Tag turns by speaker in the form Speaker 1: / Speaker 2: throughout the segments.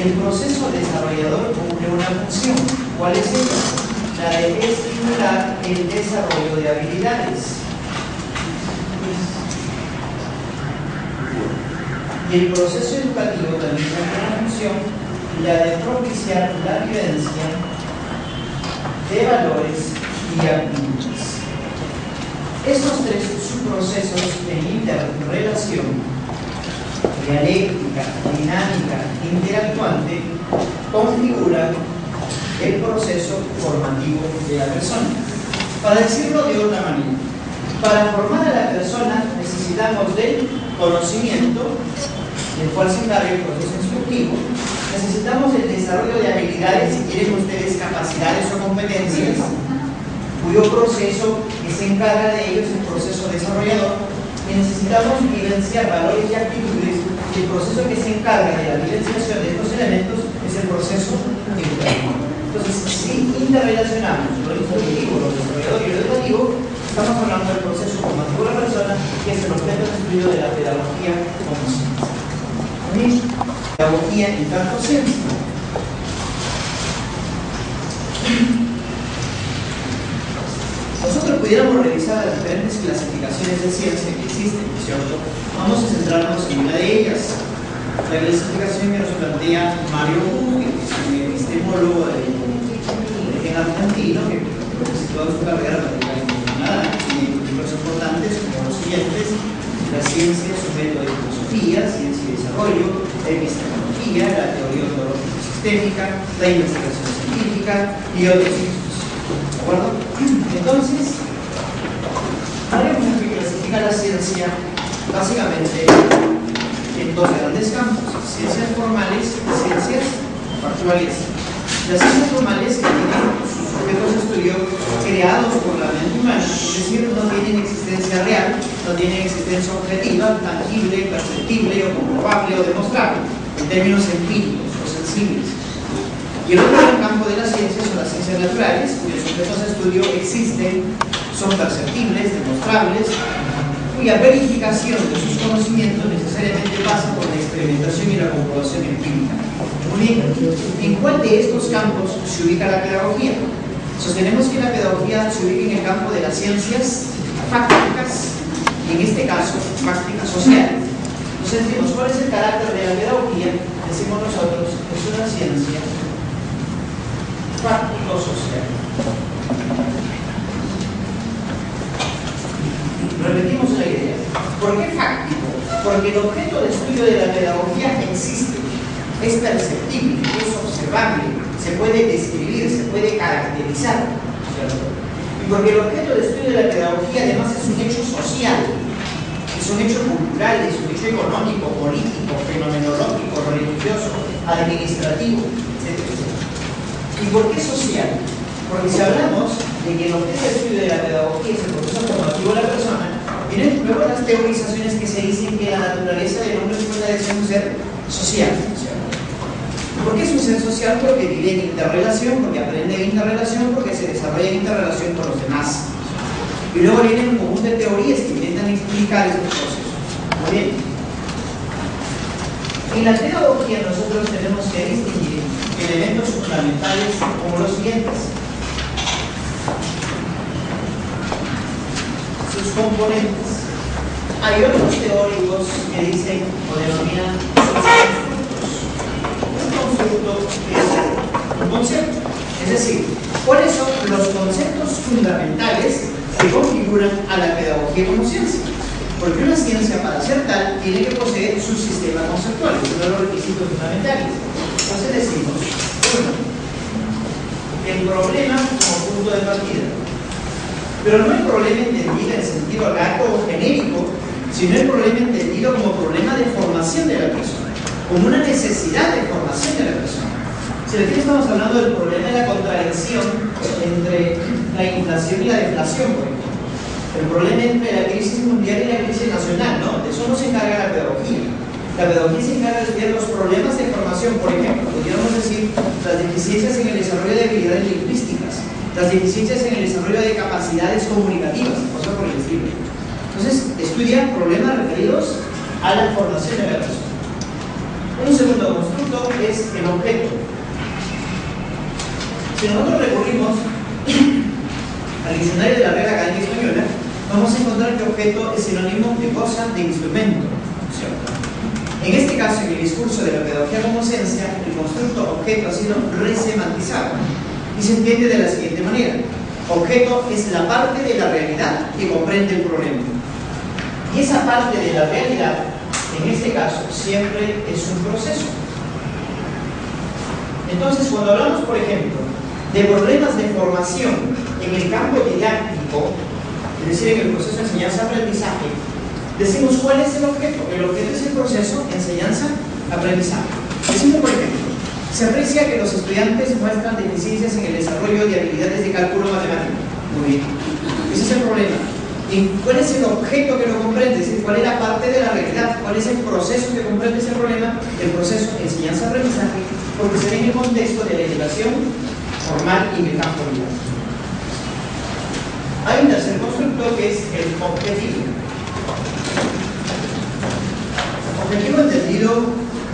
Speaker 1: el proceso desarrollador cumple una función. ¿Cuál es ella? La de estimular el desarrollo de habilidades. Y el proceso educativo también cumple una función, la de propiciar la vivencia de valores y actitudes. Estos tres subprocesos en interrelación, dialéctica, dinámica, interactuante, configuran el proceso formativo de la persona. Para decirlo de otra manera, para formar a la persona necesitamos del conocimiento, del cual se encarga el proceso instructivo. Necesitamos el desarrollo de habilidades, si quieren ustedes capacidades o competencias, cuyo proceso que se encarga de ello es el proceso desarrollador, y necesitamos vivenciar valores y actitudes, y el proceso que se encarga de la vivenciación de estos elementos es el proceso educativo. Entonces, si interrelacionamos lo instructivo, lo desarrollador y lo educativo, estamos hablando del proceso formativo de la persona, que es el objeto de estudio de la pedagogía como ciencia. Pedagogía en tanto ciencia. Nosotros pudiéramos revisar las diferentes clasificaciones de ciencia que existen, ¿cierto? Vamos a centrarnos en una de ellas. La clasificación que nos plantea Mario Hu, que es un epistemólogo de origen argentino, que toda su carrera prácticamente nada, tiene libros importantes como los siguientes: la ciencia, su método de filosofía, ciencia y desarrollo, la epistemología, la teoría ontológica sistémica, la investigación científica y otros textos. ¿De acuerdo? Entonces, haremos que clasifica la ciencia básicamente en dos grandes campos: ciencias formales y ciencias factuales. Las ciencias formales que tienen sus objetos de estudio creados por la mente humana, es decir, no tienen existencia real, no tienen existencia objetiva, tangible, perceptible o comprobable o demostrable, en términos empíricos o sensibles. Y el otro gran campo de las ciencias son las ciencias naturales, cuyos objetos de estudio existen, son perceptibles, demostrables, cuya verificación de sus conocimientos necesariamente pasa por la experimentación y la comprobación empírica. Muy bien, ¿en cuál de estos campos se ubica la pedagogía? Sostenemos que la pedagogía se ubica en el campo de las ciencias fácticas, y en este caso, fácticas sociales. Entonces decimos, ¿cuál es el carácter de la pedagogía? Decimos nosotros, es una ciencia fáctico-social. Repetimos la idea. ¿Por qué fáctico? Porque el objeto de estudio de la pedagogía existe, es perceptible, es observable, se puede describir, se puede caracterizar, ¿cierto? Y porque el objeto de estudio de la pedagogía además es un hecho social, es un hecho cultural, es un hecho económico, político, fenomenológico, religioso, administrativo, etc. ¿Y por qué social? Porque si hablamos de que el objeto de estudio de la pedagogía es el proceso formativo de la persona, vienen luego las teorizaciones que se dicen que la naturaleza del hombre puede ser un ser social. ¿Por qué es un ser social? Porque vive en interrelación, porque aprende en interrelación, porque se desarrolla en interrelación con los demás. Y luego vienen un conjunto de teorías que intentan explicar estos procesos. Muy bien. En la pedagogía nosotros tenemos que distinguir elementos fundamentales como los siguientes: sus componentes. Hay otros teóricos que dicen o denominan sus constructos. Un constructo es un concepto, es decir, ¿cuáles son los conceptos fundamentales que configuran a la pedagogía como ciencia? Porque una ciencia, para ser tal, tiene que poseer su sistema conceptual, es uno de los requisitos fundamentales. Entonces decimos, uno, el problema como punto de partida. Pero no el problema entendido en sentido lato o genérico, sino el problema entendido como problema de formación de la persona, como una necesidad de formación de la persona. Si aquí estamos hablando del problema de la contradicción entre la inflación y la deflación, por ejemplo. El problema entre la crisis mundial y la crisis nacional, ¿no? De eso no se encarga la pedagogía. La pedagogía se encarga de estudiar los problemas de formación, por ejemplo, podríamos decir las deficiencias en el desarrollo de habilidades lingüísticas, las deficiencias en el desarrollo de capacidades comunicativas, cosas por el estilo. Entonces, estudia problemas referidos a la formación de la persona. Un segundo constructo concepto es el objeto. Si nosotros recurrimos al diccionario de la Real Academia Española, vamos a encontrar que objeto es sinónimo de cosa, de instrumento, ¿cierto? En este caso, en el discurso de la pedagogía como ciencia, el constructo objeto ha sido resemantizado y se entiende de la siguiente manera: objeto es la parte de la realidad que comprende el problema, y esa parte de la realidad, en este caso, siempre es un proceso. Entonces, cuando hablamos, por ejemplo, de problemas de formación en el campo didáctico, es decir, en el proceso de enseñanza-aprendizaje, decimos cuál es el objeto. El objeto es el proceso de enseñanza-aprendizaje. Decimos, por ejemplo, se aprecia que los estudiantes muestran deficiencias en el desarrollo de habilidades de cálculo matemático. Muy bien. Ese es el problema. ¿Y cuál es el objeto que lo comprende? Es decir, ¿cuál es la parte de la realidad? ¿Cuál es el proceso que comprende ese problema? El proceso de enseñanza-aprendizaje, porque se ve en el contexto de la educación formal y en el campo didáctico. Hay un tercer constructo que es el objetivo. Objetivo entendido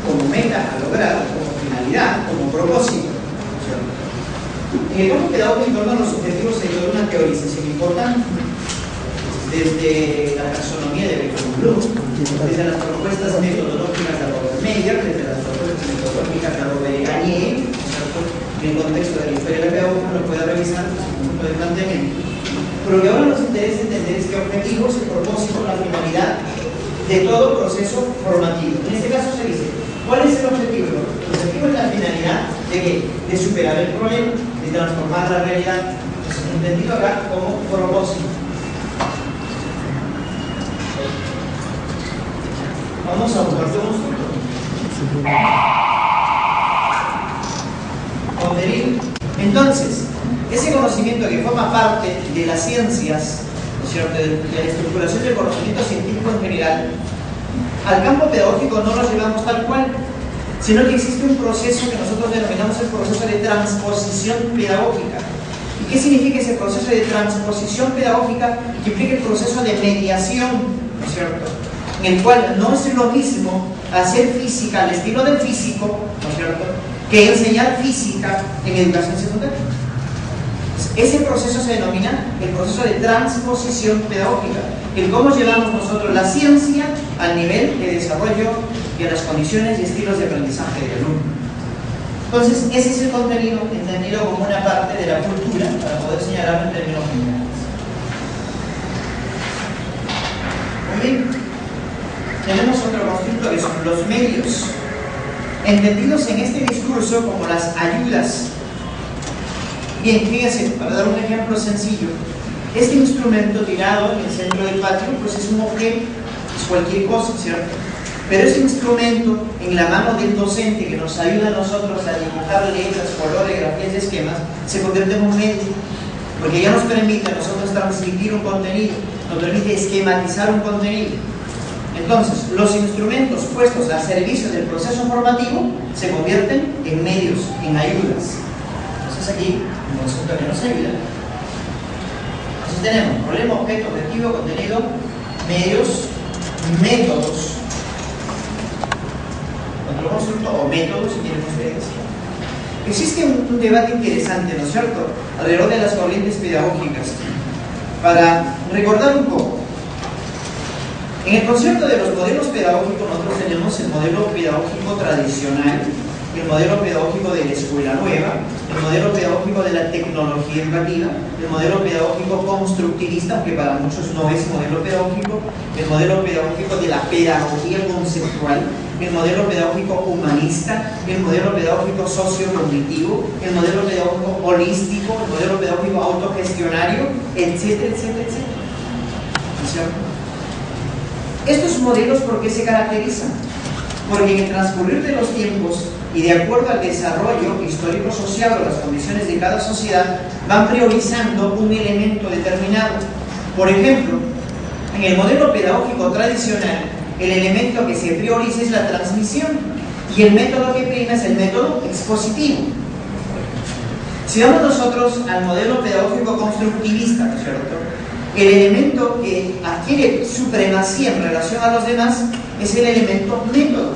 Speaker 1: como meta a lograr, como finalidad, como propósito. En el campo pedagógico, en torno a los objetivos se dio una teorización importante, desde la taxonomía de Beckman-Bloom, desde las propuestas metodológicas de Robert Meyer, desde las propuestas metodológicas de Robert Garnier, en el contexto de la historia de la pedagogía, lo puede revisar desde su punto de planteamiento. Pero lo que ahora nos interesa entender es que objetivo es el propósito, la finalidad de todo proceso formativo. En este caso se dice, ¿cuál es el objetivo? El objetivo es la finalidad de ¿qué? De superar el problema, de transformar la realidad, entendido acá como propósito. Vamos a buscar un contenido. Entonces, ese conocimiento que forma parte de las ciencias, ¿no es cierto?, de la estructuración del conocimiento científico en general, al campo pedagógico no lo llevamos tal cual, sino que existe un proceso que nosotros denominamos el proceso de transposición pedagógica. ¿Y qué significa ese proceso de transposición pedagógica? Que implica el proceso de mediación, ¿no es cierto?, en el cual no es lo mismo hacer física al estilo del físico, ¿no es cierto?, que enseñar física en educación secundaria. Ese proceso se denomina el proceso de transposición pedagógica, el cómo llevamos nosotros la ciencia al nivel de desarrollo y a las condiciones y estilos de aprendizaje del alumno. Entonces, ese es el contenido entendido como una parte de la cultura, para poder señalarlo en términos generales. Muy bien. Tenemos otro concepto que son los medios, entendidos en este discurso como las ayudas. Bien, fíjense, para dar un ejemplo sencillo, este instrumento tirado en el centro del patio, pues es un objeto, es cualquier cosa, ¿cierto? Pero ese instrumento en la mano del docente que nos ayuda a nosotros a dibujar letras, colores, grafías y esquemas, se convierte en un medio, porque ya nos permite a nosotros transmitir un contenido, nos permite esquematizar un contenido. Entonces, los instrumentos puestos al servicio del proceso formativo se convierten en medios, en ayudas. Entonces aquí, un concepto que nos ayuda. Entonces tenemos problema, objeto, objetivo, contenido, medios, métodos. Otro concepto, o métodos, si quieren ustedes. Existe un debate interesante, ¿no es cierto?, alrededor de las corrientes pedagógicas. Para recordar un poco, en el concepto de los modelos pedagógicos nosotros tenemos el modelo pedagógico tradicional, el modelo pedagógico de la escuela nueva, el modelo pedagógico de la tecnología educativa, el modelo pedagógico constructivista, aunque para muchos no es modelo pedagógico, el modelo pedagógico de la pedagogía conceptual, el modelo pedagógico humanista, el modelo pedagógico sociocognitivo, el modelo pedagógico holístico, el modelo pedagógico autogestionario, etcétera, etcétera, etcétera. ¿No es cierto? Estos modelos, ¿por qué se caracterizan? Porque en el transcurrir de los tiempos y de acuerdo al desarrollo histórico-social o las condiciones de cada sociedad, van priorizando un elemento determinado. Por ejemplo, en el modelo pedagógico tradicional, el elemento que se prioriza es la transmisión y el método que prima es el método expositivo. Si vamos nosotros al modelo pedagógico constructivista, ¿no es cierto?, el elemento que adquiere supremacía en relación a los demás es el elemento método.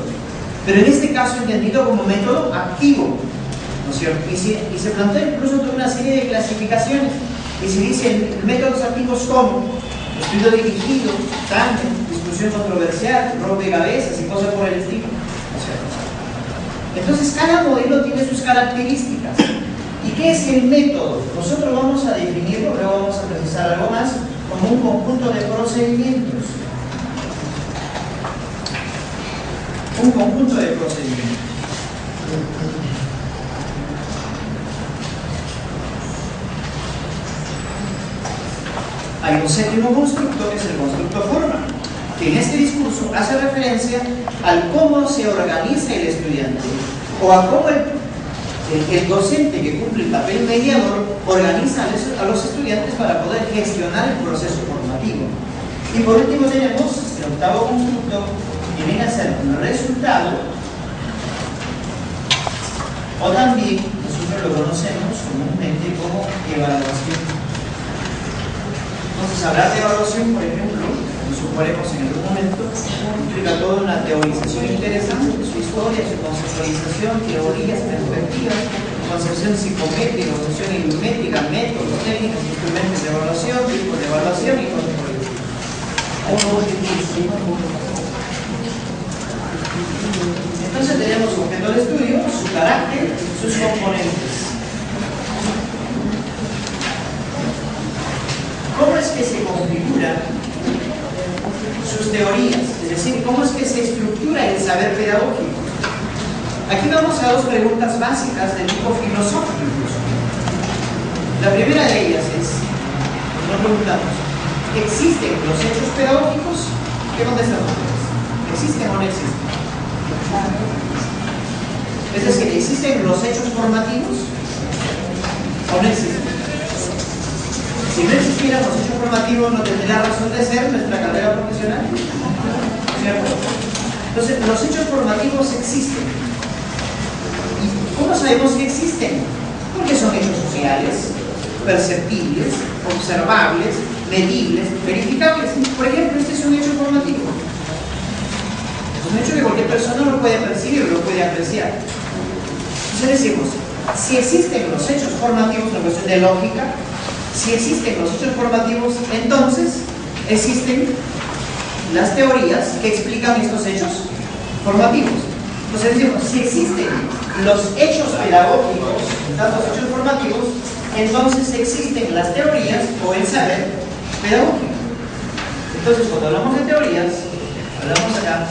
Speaker 1: pero en este caso entendido como método activo, ¿no es cierto? Y se plantea incluso toda una serie de clasificaciones, y se dice métodos activos como estudio dirigido, tándem, discusión controversial, rompecabezas y cosas por el estilo. ¿No es cierto? Entonces cada modelo tiene sus características. ¿Y qué es el método? Nosotros vamos a definirlo, luego vamos a precisar algo más, como un conjunto de procedimientos. Un conjunto de procedimientos. Hay un séptimo constructo, que es el constructo forma, que en este discurso hace referencia al cómo se organiza el estudiante o a cómo el docente que cumple el papel mediador organiza a los estudiantes para poder gestionar el proceso formativo. Y por último tenemos el octavo constructo, que viene a ser un resultado, o también nosotros lo conocemos comúnmente como evaluación. Entonces, hablar de evaluación, por ejemplo, como suponemos en algún momento, implica toda una teorización interesante de su historia, su conceptualización, teorías, perspectivas, concepción psicométrica, concepción ilumétrica, métodos, técnicas, instrumentos de evaluación, tipos de evaluación y cosas por el estilo. Entonces tenemos su objeto de estudio, su carácter, sus componentes. ¿Cómo es que se configuran sus teorías? Es decir, ¿cómo es que se estructura el saber pedagógico? Aquí vamos a dos preguntas básicas de tipo filosófico incluso. La primera de ellas es, nos preguntamos, ¿existen los hechos pedagógicos? ¿Qué contestamos ustedes? ¿Existen o no existen? Es decir, ¿existen los hechos formativos o no existen? Si no existieran los hechos formativos, no tendría razón de ser nuestra carrera profesional, ¿cierto? Entonces, los hechos formativos existen. ¿Y cómo sabemos que existen? Porque son hechos sociales, perceptibles, observables, medibles, verificables. Por ejemplo, este es un hecho formativo. Es un hecho que cualquier persona lo puede percibir, lo puede apreciar. Entonces decimos, si existen los hechos formativos, una cuestión de lógica, si existen los hechos formativos, entonces existen las teorías que explican estos hechos formativos. Entonces decimos, si existen los hechos pedagógicos, tantos hechos formativos, entonces existen las teorías o el saber pedagógico. Entonces, cuando hablamos de teorías, hablamos acá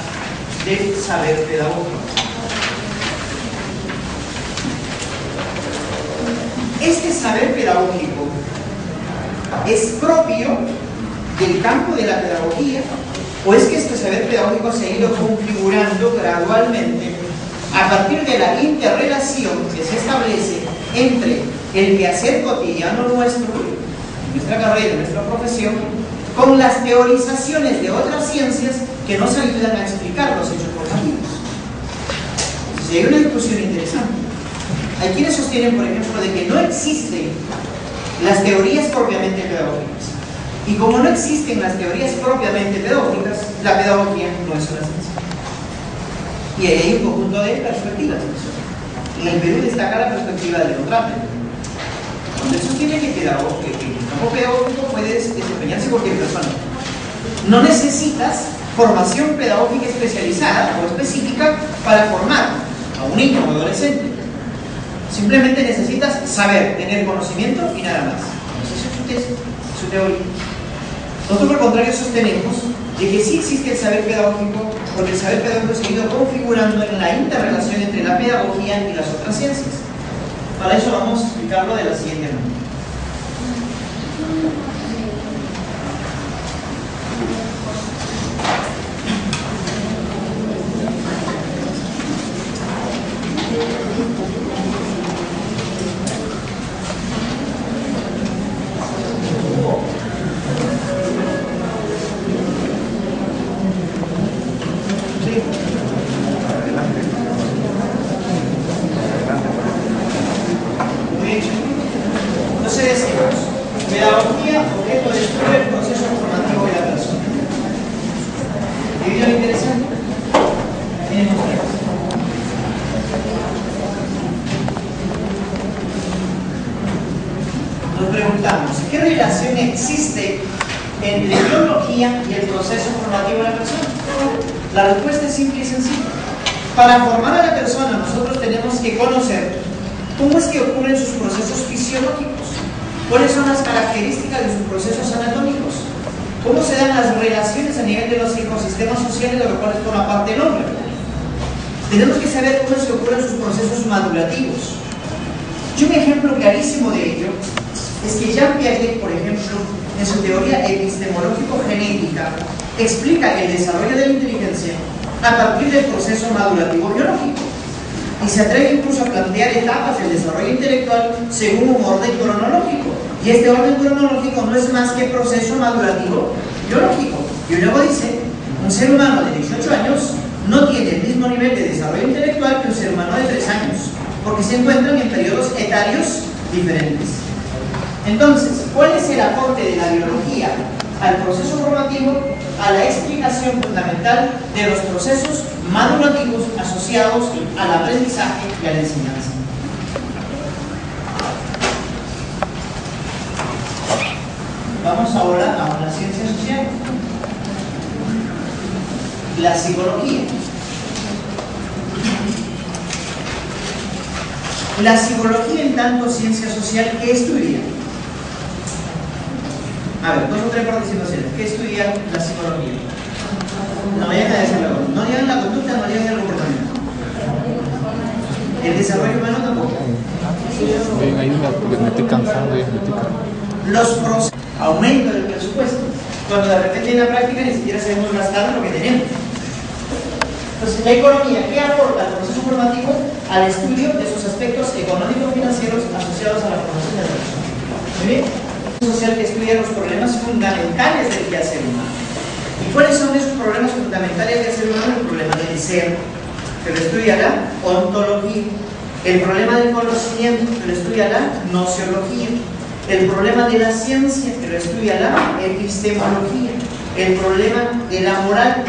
Speaker 1: de saber pedagógico. Este saber pedagógico es propio del campo de la pedagogía, o es que este saber pedagógico se ha ido configurando gradualmente a partir de la interrelación que se establece entre el quehacer cotidiano nuestro, nuestra carrera, nuestra profesión, con las teorizaciones de otras ciencias que nos ayudan a explicar los hechos formativos. Entonces, hay una discusión interesante. Hay quienes sostienen, por ejemplo, de que no existen las teorías propiamente pedagógicas. Y como no existen las teorías propiamente pedagógicas, la pedagogía no es una ciencia. Y ahí hay un conjunto de perspectivas. En el Perú destaca la perspectiva del contrato, donde sostiene que el campo pedagógico puede desempeñarse cualquier persona. No necesitas formación pedagógica especializada o específica para formar a un niño o adolescente. Simplemente necesitas saber, tener conocimiento y nada más. Esa es su teoría. Nosotros, por el contrario, sostenemos de que sí existe el saber pedagógico, porque el saber pedagógico se ha ido configurando en la interrelación entre la pedagogía y las otras ciencias. Para eso vamos a explicarlo de la siguiente manera. preguntamos, ¿qué relación existe entre biología y el proceso formativo de la persona? La respuesta es simple y sencilla. Para formar a la persona, nosotros tenemos que conocer cómo es que ocurren sus procesos fisiológicos, cuáles son las características de sus procesos anatómicos, cómo se dan las relaciones a nivel de los ecosistemas sociales de los cuales forma parte el hombre. Tenemos que saber cómo es que ocurren sus procesos madurativos. Y un ejemplo clarísimo de ello es que Jean Piaget, por ejemplo, en su teoría epistemológico-genética, explica el desarrollo de la inteligencia a partir del proceso madurativo biológico y se atreve incluso a plantear etapas del desarrollo intelectual según un orden cronológico. Y este orden cronológico no es más que proceso madurativo biológico. Y luego dice, un ser humano de 18 años no tiene el mismo nivel de desarrollo intelectual que un ser humano de 3 años, porque se encuentran en periodos etarios diferentes. Entonces, ¿cuál es el aporte de la biología al proceso formativo? A la explicación fundamental de los procesos madurativos asociados al aprendizaje y a la enseñanza. Vamos ahora a una ciencia social, la psicología. La psicología, en tanto ciencia social, ¿qué estudia? A ver, 2 o 3 participaciones. ¿Qué estudia la psicología? No vayan a decirlo. No digan la conducta, no digan el comportamiento. El desarrollo humano tampoco.
Speaker 2: Ven, ahí me estoy cansando.
Speaker 1: Los procesos, aumento del presupuesto, cuando de repente en la práctica ni siquiera sabemos gastar lo que tenemos. Entonces, la economía, ¿qué aporta al proceso formativo? Al estudio de sus aspectos económicos financieros asociados a la formación de la persona. Muy bien. Social que estudia los problemas fundamentales del quehacer humano. ¿Y cuáles son esos problemas fundamentales del ser humano? El problema del ser, que lo estudia la ontología. El problema del conocimiento, que lo estudia la nociología. El problema de la ciencia, que lo estudia la epistemología. El problema de la moral.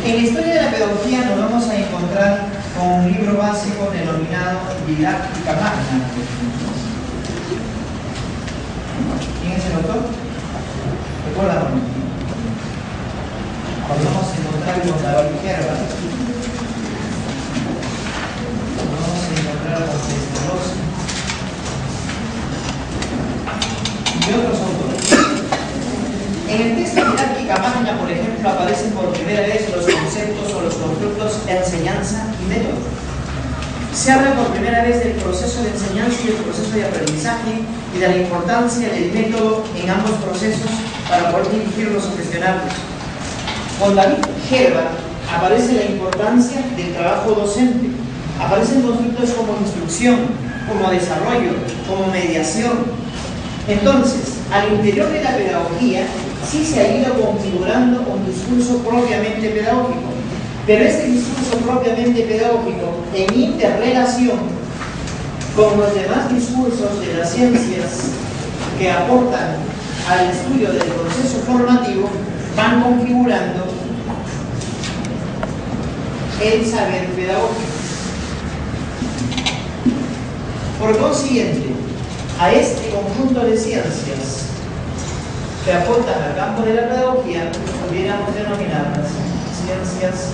Speaker 1: En la historia de la pedagogía nos vamos a encontrar con un libro básico denominado Didáctica Magna. ¿Quién es el autor? Recuérdame. Vamos a encontrar con David Herba. Vamos a encontrar con Pestalozzi y otros autores. En el texto Didáctica Magna, por ejemplo, aparecen por primera vez los conceptos o los constructos enseñanza y método. Se habla por primera vez del proceso de enseñanza y del proceso de aprendizaje y de la importancia del método en ambos procesos para poder dirigirlos o gestionarlos. Con David Herba aparece la importancia del trabajo docente. Aparecen conceptos como instrucción, como desarrollo, como mediación. Entonces, al interior de la pedagogía sí se ha ido configurando un discurso propiamente pedagógico. Pero este discurso propiamente pedagógico, en interrelación con los demás discursos de las ciencias que aportan al estudio del proceso formativo, van configurando el saber pedagógico. Por consiguiente, a este conjunto de ciencias que aportan al campo de la pedagogía, pudiéramos denominarlas ciencias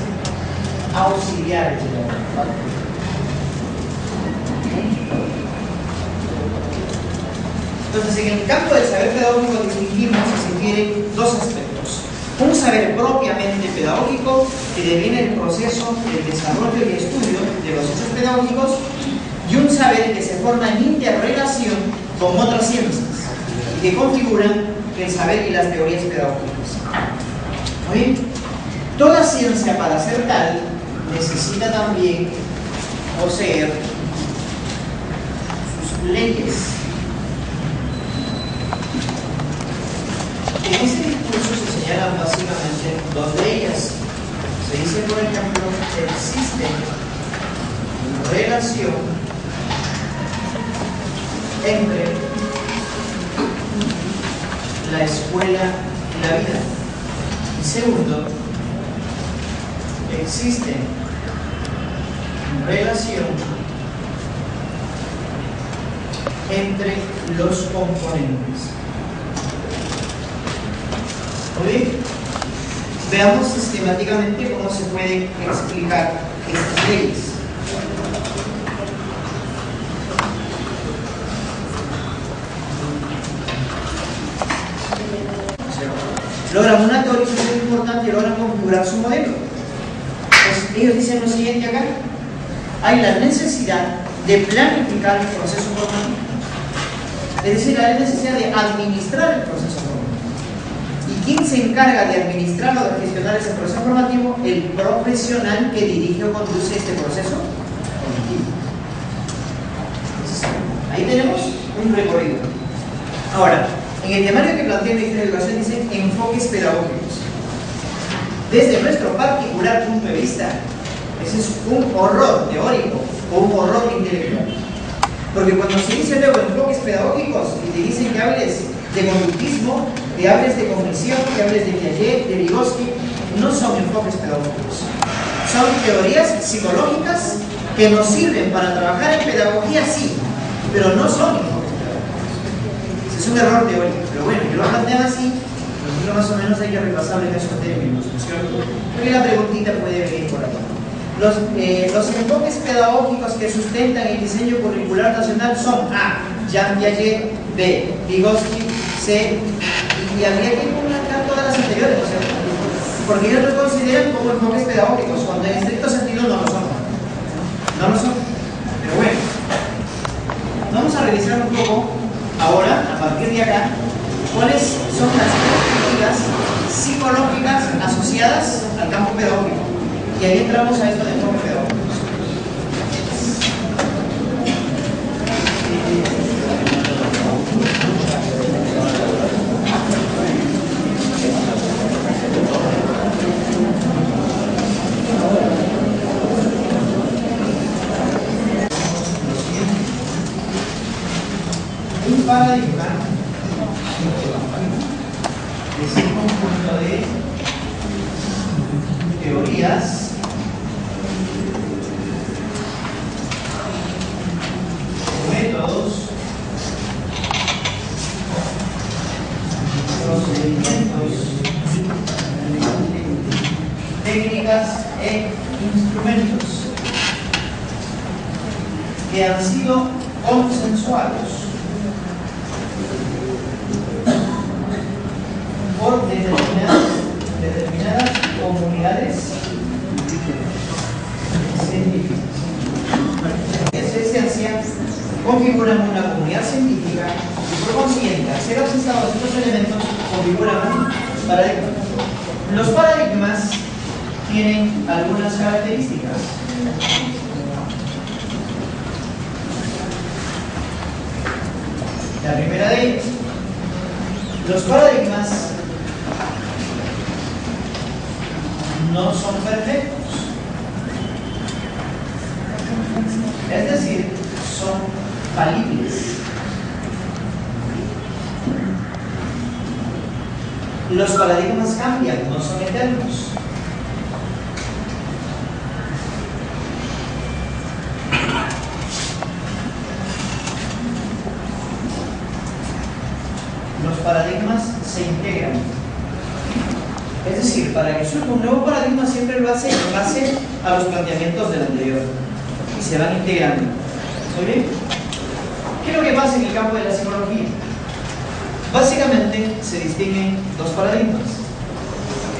Speaker 1: auxiliares de la pedagogía. Entonces, en el campo del saber pedagógico distinguimos, si se quiere, 2 aspectos. Un saber propiamente pedagógico, que deviene el proceso del desarrollo y estudio de los hechos pedagógicos, y un saber que se forma en interrelación con otras ciencias y que configuran el saber y las teorías pedagógicas. Muy bien. Toda ciencia, para ser tal, necesita también poseer sus leyes. En ese discurso se señalan básicamente 2 de ellas. Se dice, por ejemplo, que existe relación entre la escuela y la vida. Y segundo, existe relación entre los componentes. Muy bien. Veamos sistemáticamente cómo se pueden explicar estas leyes. Logran una teorización importante y logran configurar su modelo. Pues ellos dicen lo siguiente acá: hay la necesidad de planificar el proceso formativo, es decir, hay la necesidad de administrar el proceso formativo. ¿Y quién se encarga de administrar o de gestionar ese proceso formativo? El profesional que dirige o conduce este proceso formativo. Entonces, ahí tenemos un recorrido. Ahora, en el temario que plantea el Ministerio de Educación dice enfoques pedagógicos. Desde nuestro particular punto de vista, ese es un horror teórico o un horror intelectual. Porque cuando se dice luego enfoques pedagógicos y te dicen que hables de conductismo, que hables de cognición, que hables de Piaget, de Vygotsky, no son enfoques pedagógicos. Son teorías psicológicas que nos sirven para trabajar en pedagogía, sí, pero no son enfoques pedagógicos. Es un error teórico, pero bueno, que lo plantean así, nosotros más o menos hay que repasarlo en esos términos, ¿no es cierto? Porque la preguntita puede venir por ahí. Los enfoques pedagógicos que sustentan el diseño curricular nacional son A. Jean Piaget, B. Vygotsky, C. Y habría que comentar todas las anteriores, ¿no es cierto? Porque ellos lo consideran como enfoques pedagógicos, cuando en estricto sentido no lo son. No lo son. Pero bueno, vamos a revisar un poco ahora, a partir de acá, cuáles son las perspectivas psicológicas asociadas al campo pedagógico. Y ahí entramos a esto de enfoques pedagógicos. Un paradigma es un conjunto de teorías métodos, procedimientos, técnicas e instrumentos que han sido consensuados por determinadas comunidades científicas. En su esencia, configuran una comunidad científica y por consiguiente, al ser asociados estos elementos, configuran un paradigma. Los paradigmas tienen algunas características. La primera de ellas: los paradigmas no son perfectos. Es decir, son falibles. Los paradigmas cambian, no son eternos. Los paradigmas se integran. Es decir, para que surja un nuevo paradigma siempre lo hace en base a los planteamientos del anterior y se van integrando. ¿Muy bien? ¿Qué es lo que pasa en el campo de la psicología? Básicamente se distinguen dos paradigmas: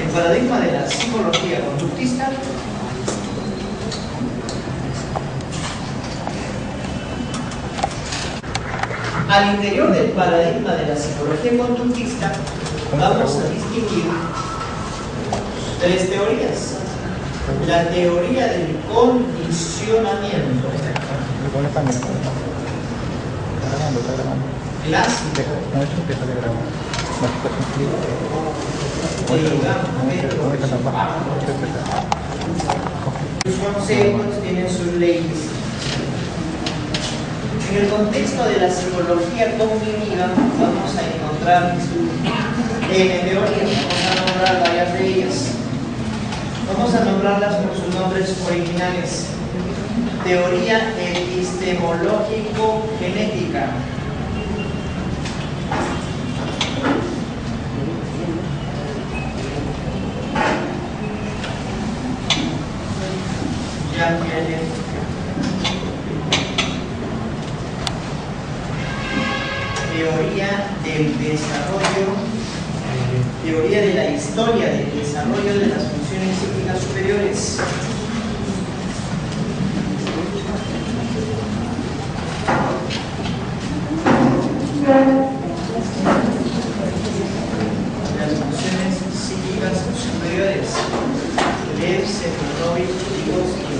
Speaker 1: el paradigma de la psicología conductista al interior del paradigma de la psicología conductista vamos a distinguir tres teorías. La teoría del condicionamiento clásica, sus conceptos tienen sus leyes. En el contexto de la psicología cognitiva vamos a encontrar teorías, vamos a nombrar varias de ellas. Vamos a nombrarlas por sus nombres originales: teoría epistemológico-genética, Jean Piaget. Teoría del desarrollo, teoría de la historia del desarrollo de las funciones psíquicas superiores. Las funciones psíquicas superiores. Lev Sephironovich Vygotsky.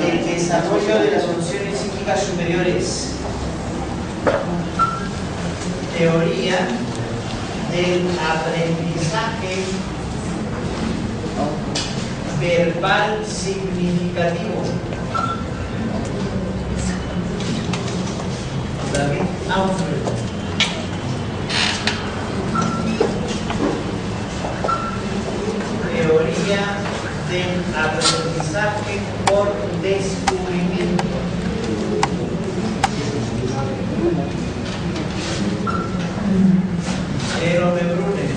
Speaker 1: El desarrollo de las funciones psíquicas superiores. Teoría del aprendizaje verbal significativo. David Alfred. Teoría del aprendizaje por descubrimiento. Jerome Bruner.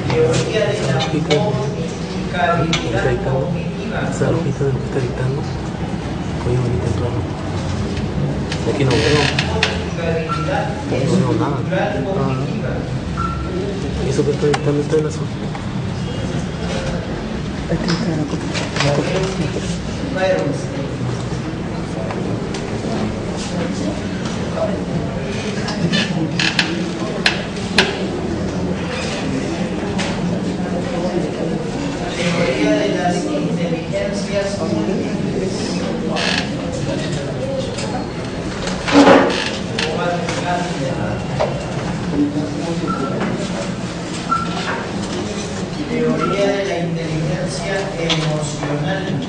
Speaker 1: Teoría de la comunicabilidad cognitiva.
Speaker 3: Esa hojita de lo que está dictando. Oye, bonito temprano. Aquí no veo.
Speaker 1: Comunicabilidad
Speaker 3: No veo nada.
Speaker 1: estructural cognitiva.
Speaker 3: Eso que está dictando está en la zona.
Speaker 1: Teoría de las inteligencias múltiples. Teoría de la inteligencia emocional.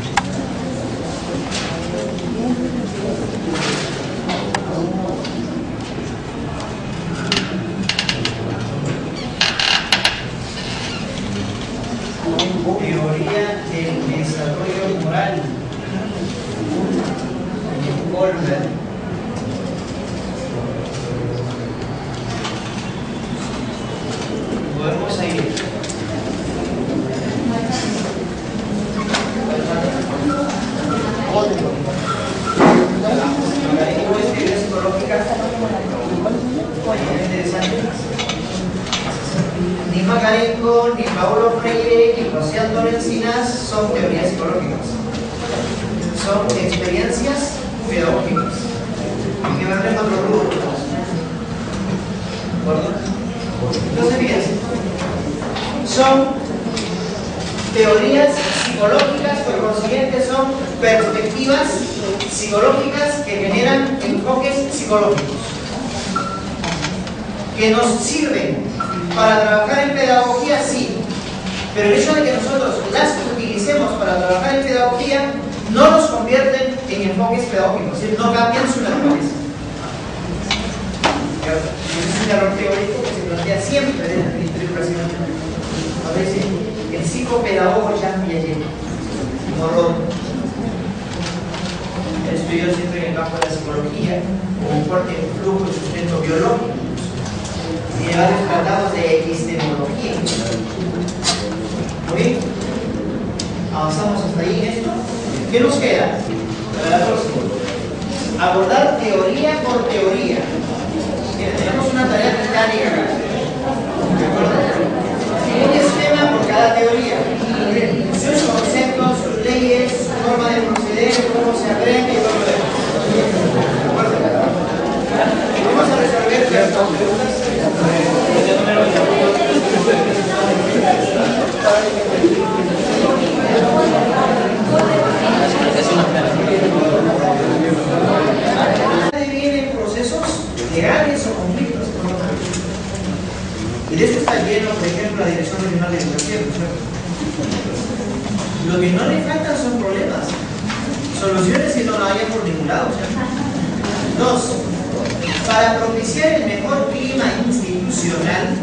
Speaker 1: Teoría del desarrollo moral. Goldberg. Podemos ir. Teoría psicológica. Interesante. Ni Macarenko, ni Paulo Freire, ni José Antonio Encinas son teorías psicológicas. Son experiencias pedagógicas. Y que van en otro grupo. ¿De acuerdo? Entonces, fíjense. Son teorías psicológicas, por consiguiente son perspectivas psicológicas que generan enfoques psicológicos que nos sirven para trabajar en pedagogía, sí, pero el hecho de que nosotros las utilicemos para trabajar en pedagogía no nos convierten en enfoques pedagógicos, es decir, no cambian su naturaleza. Es un error teórico que se plantea siempre desde el Ministerio de Educación. A veces el psicopedagogo Jean Piaget, Morón, él estudió siempre en el campo de la psicología, con un fuerte flujo y sustento biológico, y varios tratados de epistemología. ¿Muy bien? Avanzamos hasta ahí en esto. ¿Qué nos queda? Para la próxima. Abordar teoría por teoría. Bien, tenemos una tarea titánica acá. ¿De acuerdo? Un esquema por cada teoría. Sus conceptos, sus leyes, su forma de proceder, cómo se aprende y todo lo demás. ¿De acuerdo? Y vamos a resolver las preguntas. Vienen procesos legales o conflictos económicos. Y de eso está lleno, por ejemplo, la Dirección Regional de Educación, ¿no? Lo que no le faltan son problemas, soluciones que no lo hayan por ningún lado. Dos, para propiciar el mejor clima institucional,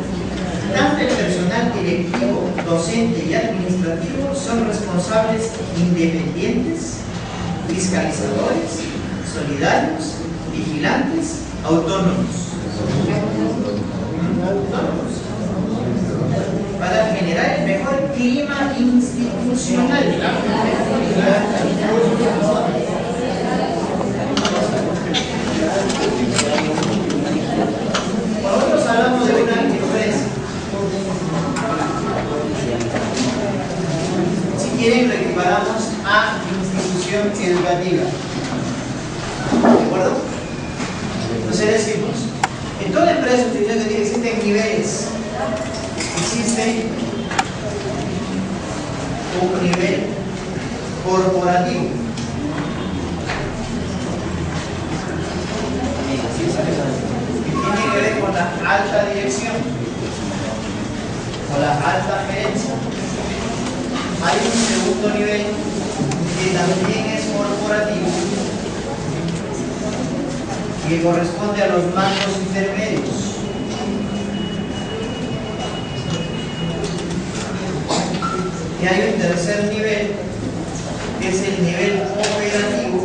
Speaker 1: tanto el personal directivo, docente y administrativo son responsables independientes, fiscalizadores, solidarios vigilantes, autónomos. Para generar el mejor clima institucional. Nosotros hablamos de una empresa. Si quieren, lo equiparamos a institución educativa. ¿De acuerdo? Entonces decimos, en toda empresa institución educativa existen niveles. Existe un nivel corporativo. Que tiene que ver con la alta dirección o la alta gerencia. Hay un segundo nivel que también es corporativo, que corresponde a los mandos intermedios. Y hay un tercer nivel, que es el nivel operativo,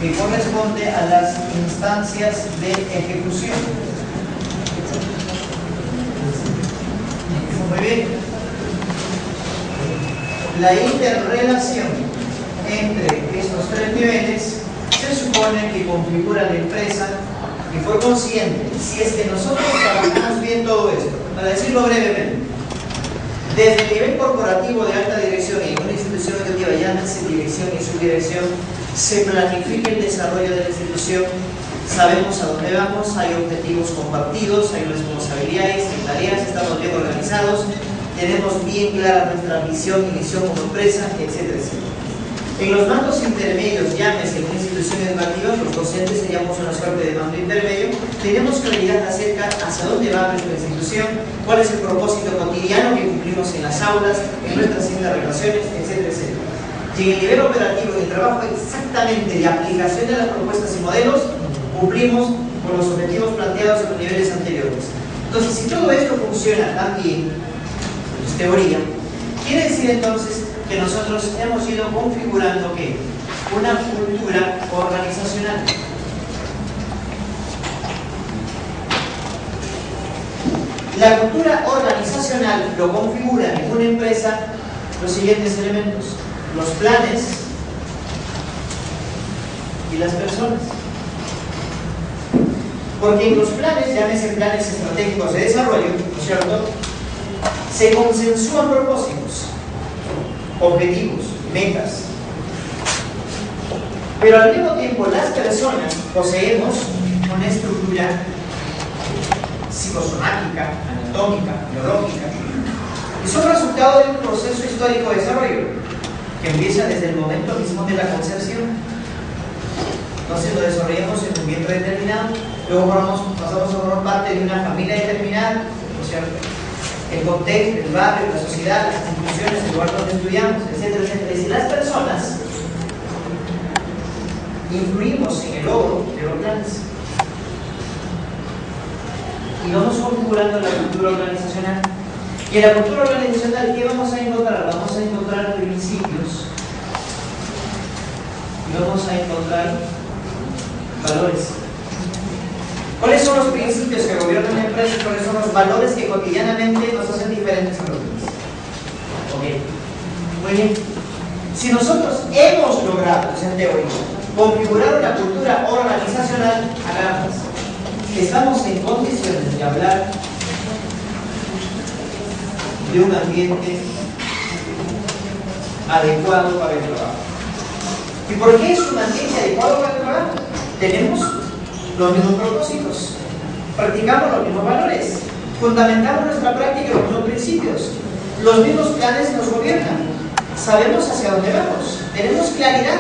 Speaker 1: que corresponde a las instancias de ejecución. Muy bien. La interrelación entre estos tres niveles se supone que configura la empresa y fue consciente. Si es que nosotros trabajamos bien todo esto, para decirlo brevemente, desde el nivel corporativo de alta dirección y en una institución educativa, llámese dirección y subdirección, se planifica el desarrollo de la institución, sabemos a dónde vamos, hay objetivos compartidos, hay responsabilidades, hay tareas, estamos bien organizados, tenemos bien clara nuestra visión y misión como empresa, etcétera, etcétera. En los mandos intermedios, llámese en una institución educativa, los docentes seríamos una suerte de mando intermedio, tenemos claridad acerca hacia dónde va nuestra institución, cuál es el propósito cotidiano que cumplimos en las aulas, en nuestras interrelaciones, etcétera, etcétera. Y en el nivel operativo, en el trabajo exactamente de aplicación de las propuestas y modelos, cumplimos con los objetivos planteados en los niveles anteriores. Entonces, si todo esto funciona tan bien, es teoría, quiere decir entonces que nosotros hemos ido configurando ¿qué? Una cultura organizacional. La cultura organizacional lo configura en una empresa los siguientes elementos: los planes y las personas. Porque en los planes, llámese planes estratégicos de desarrollo, ¿no es cierto?, se consensúan propósitos, objetivos, metas. Pero al mismo tiempo las personas poseemos una estructura psicosomática, anatómica, biológica, y son resultado de un proceso histórico de desarrollo que empieza desde el momento mismo de la concepción. Entonces lo desarrollamos en un vientre determinado, luego pasamos a formar parte de una familia determinada, ¿no es cierto?, el contexto, el barrio, la sociedad, las instituciones, el lugar donde estudiamos, etcétera, etcétera. Y si las personas influimos en el logro de los planes y vamos configurando la cultura organizacional. Y en la cultura organizacional, ¿qué vamos a encontrar? Vamos a encontrar principios y vamos a encontrar valores. ¿Cuáles son los principios que gobiernan la empresa y cuáles son los valores que cotidianamente nos hacen diferentes a los demás? Ok, muy bien. Si nosotros hemos logrado, en teoría, configurar una cultura organizacional, hagamos, estamos en condiciones de hablar de un ambiente adecuado para el trabajo. ¿Y por qué es un ambiente adecuado para el trabajo? Tenemos los mismos propósitos, practicamos los mismos valores, fundamentamos nuestra práctica en los mismos principios, los mismos planes nos gobiernan, sabemos hacia dónde vamos, tenemos claridad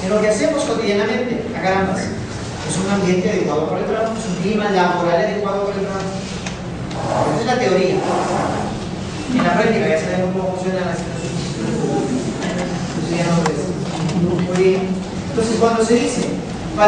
Speaker 1: en lo que hacemos cotidianamente. A carambas, es un ambiente adecuado para el trabajo, es un clima laboral adecuado para el trabajo. Esa es la teoría. En la práctica ya sabemos cómo funcionan las situaciones. Muy bien. Entonces, cuando se dice